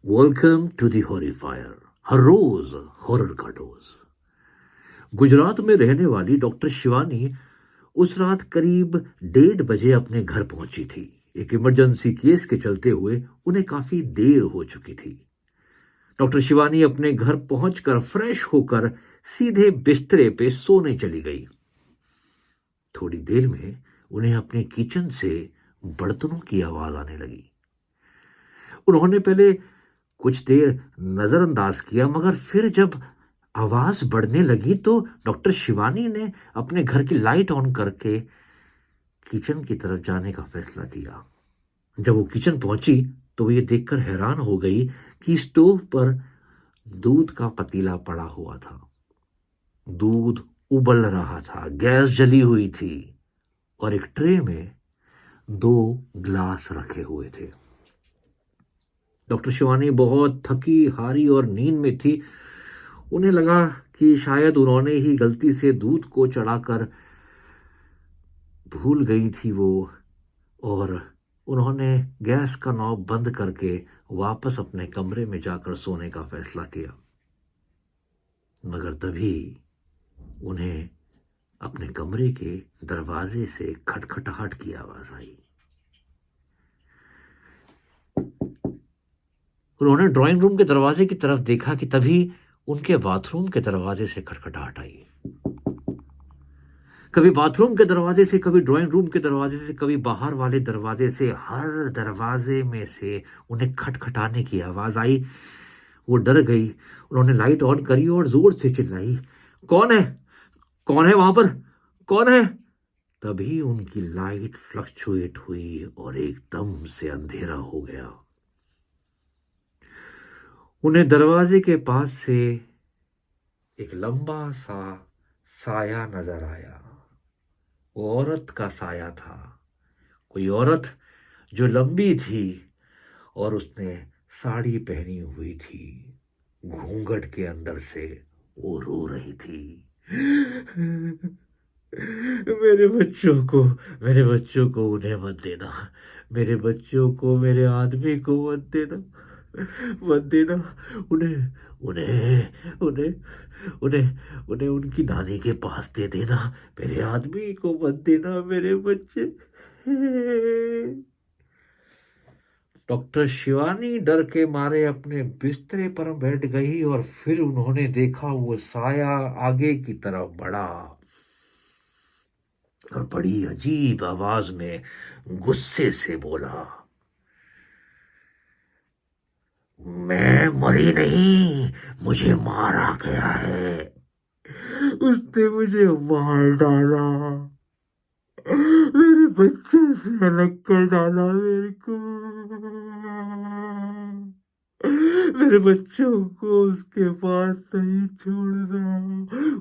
Welcome to the Horrifier, हर रोज horror का डोज। गुजरात में रहने वाली डॉक्टर शिवानी उस रात करीब 1:30 बजे अपने घर पहुंची थी। एक इमरजेंसी केस के चलते हुए उन्हें काफी देर हो चुकी थी। डॉक्टर शिवानी अपने घर पहुंचकर फ्रेश होकर सीधे बिस्तरे पे सोने चली गई। थोड़ी देर में उन्हें अपने किचन से बर्तनों की आवाज आने लगी। उन्होंने पहले कुछ देर नजरअंदाज किया, मगर फिर जब आवाज बढ़ने लगी तो डॉक्टर शिवानी ने अपने घर की लाइट ऑन करके किचन की तरफ जाने का फैसला किया। जब वो किचन पहुंची तो वो ये देखकर हैरान हो गई कि स्टोव पर दूध का पतीला पड़ा हुआ था। दूध उबल रहा था, गैस जली हुई थी और एक ट्रे में 2 ग्लास रखे हुए थे। डॉक्टर शिवानी बहुत थकी हारी और नींद में थी। उन्हें लगा कि शायद उन्होंने ही गलती से दूध को चढ़ाकर भूल गई थी वो, और उन्होंने गैस का नॉब बंद करके वापस अपने कमरे में जाकर सोने का फैसला किया। मगर तभी उन्हें अपने कमरे के दरवाजे से खटखटाहट की आवाज आई। उन्होंने ड्राइंग रूम के दरवाजे की तरफ देखा कि तभी उनके बाथरूम के दरवाजे से खटखटाहट आई। कभी बाथरूम के दरवाजे से, कभी ड्राइंग रूम के दरवाजे से, कभी बाहर वाले दरवाजे से, हर दरवाजे में से उन्हें खटखटाने की आवाज आई। वो डर गई। उन्होंने लाइट ऑन करी और जोर से चिल्लाई, कौन है? कौन है वहां पर? कौन है? तभी उनकी लाइट फ्लक्चुएट हुई और एकदम से अंधेरा हो गया। उन्हें दरवाजे के पास से एक लंबा सा साया नजर आया। वो औरत का साया था। कोई औरत जो लंबी थी और उसने साड़ी पहनी हुई थी। घूंघट के अंदर से वो रो रही थी। मेरे बच्चों को, मेरे बच्चों को उन्हें मत देना। मेरे बच्चों को, मेरे आदमी को मत देना। मत देना। उन्हें उन्हें उन्हें उन्हें उन्हें उनकी नानी के पास दे देना। मेरे आदमी को मत देना, मेरे बच्चे। डॉक्टर शिवानी डर के मारे अपने बिस्तरे पर बैठ गई और फिर उन्होंने देखा वो साया आगे की तरफ बढ़ा और बड़ी अजीब आवाज में गुस्से से बोला, मैं मरी नहीं, मुझे मारा गया है। उसने मुझे मार डाला, मेरे बच्चे से अलग कर डाला मेरे को। मेरे बच्चों को उसके पास नहीं छोड़ना,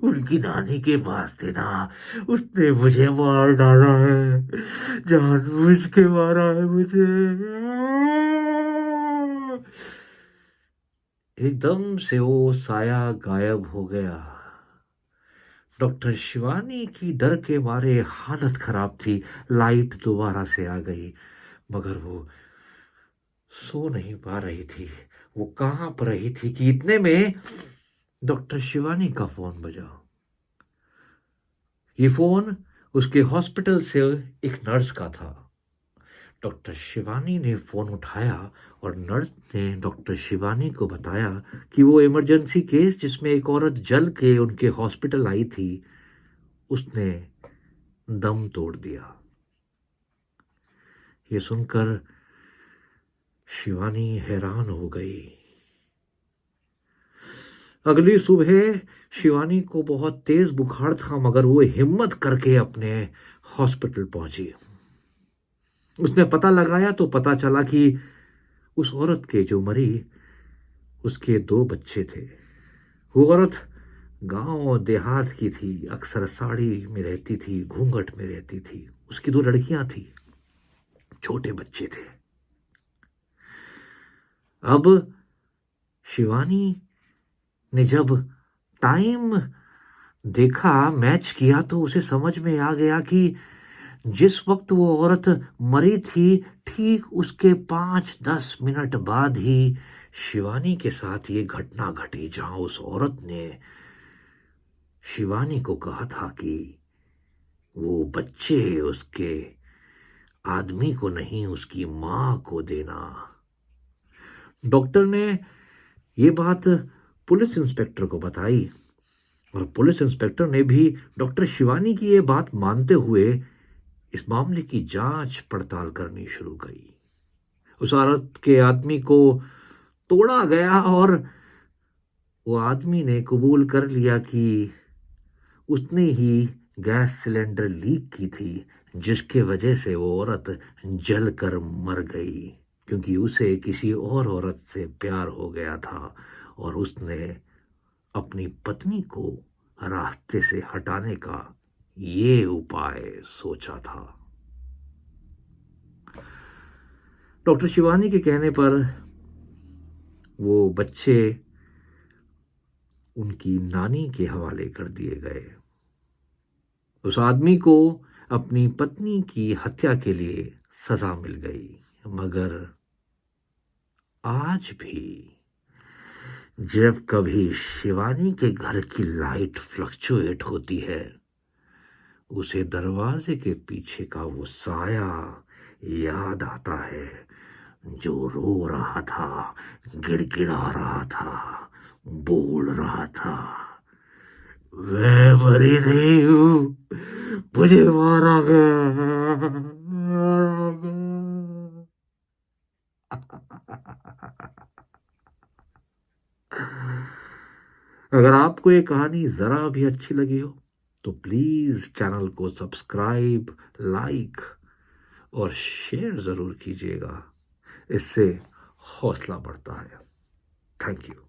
उनकी नानी के पास देना। उसने मुझे मार डाला है, जानबूझ के मारा है मुझे। एकदम से वो साया गायब हो गया। डॉक्टर शिवानी की डर के मारे हालत खराब थी। लाइट दोबारा से आ गई, मगर वो सो नहीं पा रही थी। वो कांप रही थी कि इतने में डॉक्टर शिवानी का फोन बजा। ये फोन उसके हॉस्पिटल से एक नर्स का था। डॉक्टर शिवानी ने फोन उठाया और नर्स ने डॉक्टर शिवानी को बताया कि वो इमरजेंसी केस जिसमें एक औरत जल के उनके हॉस्पिटल आई थी, उसने दम तोड़ दिया। ये सुनकर शिवानी हैरान हो गई। अगली सुबह शिवानी को बहुत तेज बुखार था, मगर वो हिम्मत करके अपने हॉस्पिटल पहुंची। उसने पता लगाया तो पता चला कि उस औरत के जो मरी, उसके 2 बच्चे थे। वो औरत गांव और देहात की थी, अक्सर साड़ी में रहती थी, घूंघट में रहती थी। उसकी 2 लड़कियां थी, छोटे बच्चे थे। अब शिवानी ने जब टाइम देखा, मैच किया, तो उसे समझ में आ गया कि जिस वक्त वो औरत मरी थी, ठीक उसके 5-10 मिनट बाद ही शिवानी के साथ ये घटना घटी, जहां उस औरत ने शिवानी को कहा था कि वो बच्चे उसके आदमी को नहीं, उसकी मां को देना। डॉक्टर ने ये बात पुलिस इंस्पेक्टर को बताई और पुलिस इंस्पेक्टर ने भी डॉक्टर शिवानी की ये बात मानते हुए इस मामले की जांच पड़ताल करनी शुरू की। उस औरत के आदमी को तोड़ा गया और वो आदमी ने कबूल कर लिया कि उसने ही गैस सिलेंडर लीक की थी, जिसके वजह से वो औरत जलकर मर गई, क्योंकि उसे किसी और औरत से प्यार हो गया था और उसने अपनी पत्नी को रास्ते से हटाने का ये उपाय सोचा था। डॉक्टर शिवानी के कहने पर वो बच्चे उनकी नानी के हवाले कर दिए गए। उस आदमी को अपनी पत्नी की हत्या के लिए सजा मिल गई, मगर आज भी जब कभी शिवानी के घर की लाइट फ्लक्चुएट होती है, उसे दरवाजे के पीछे का वो साया याद आता है, जो रो रहा था, गिड़गिड़ा रहा था, बोल रहा था, मैं मरी नहीं हूं, मुझे मारा गया, मारा गया। अगर आपको ये कहानी जरा भी अच्छी लगी हो तो प्लीज चैनल को सब्सक्राइब, लाइक और शेयर जरूर कीजिएगा। इससे हौसला बढ़ता है। Thank you.